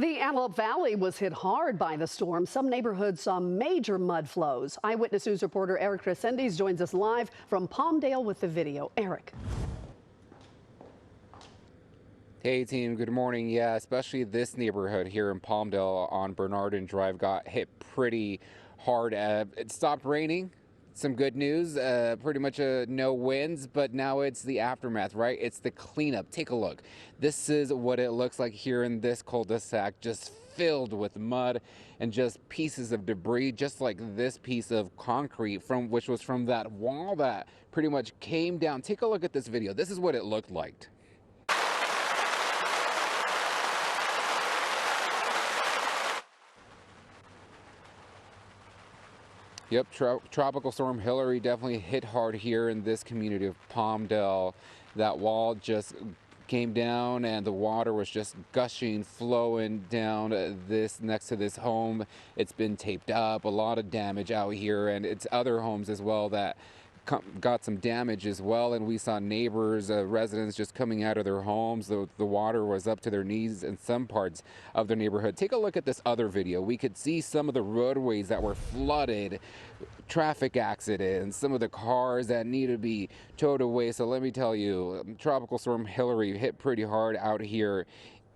The Antelope Valley was hit hard by the storm. Some neighborhoods saw major mud flows. Eyewitness News reporter Eric Crescendes joins us live from Palmdale with the video. Eric. Hey team, good morning. Yeah, especially this neighborhood here in Palmdale on Bernardin Drive got hit pretty hard. It stopped raining. Some good news, pretty much no winds, but now it's the aftermath, right? It's the cleanup. Take a look. This is what it looks like here in this cul-de-sac, just filled with mud and just pieces of debris, just like this piece of concrete which was from that wall that pretty much came down. Take a look at this video. This is what it looked like. Yep, Tropical Storm Hilary definitely hit hard here in this community of Palmdale. That wall just came down and the water was just gushing, flowing down next to this home. It's been taped up, a lot of damage out here, and it's other homes as well that got some damage as well. And we saw neighbors, residents just coming out of their homes. The water was up to their knees in some parts of their neighborhood. Take a look at this other video. We could see some of the roadways that were flooded, traffic accidents, some of the cars that need to be towed away. So let me tell you, Tropical Storm Hilary hit pretty hard out here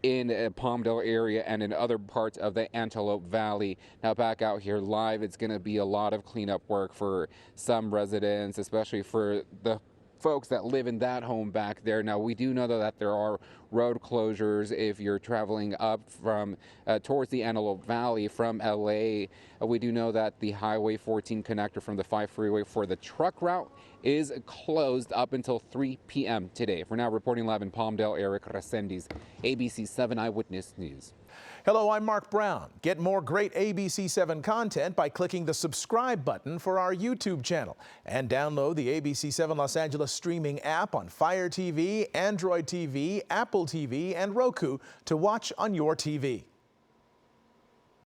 in the Palmdale area and in other parts of the Antelope Valley. Now back out here live, it's going to be a lot of cleanup work for some residents, especially for the folks that live in that home back there. Now we do know that there are road closures if you're traveling up from towards the Antelope Valley from LA. We do know that the Highway 14 connector from the 5 freeway for the truck route is closed up until 3 p.m. today. For now, reporting live in Palmdale, Eric Crescendes, ABC 7 Eyewitness News. Hello, I'm Mark Brown. Get more great ABC 7 content by clicking the subscribe button for our YouTube channel and download the ABC 7 Los Angeles streaming app on Fire TV, Android TV, Apple TV, and Roku to watch on your TV.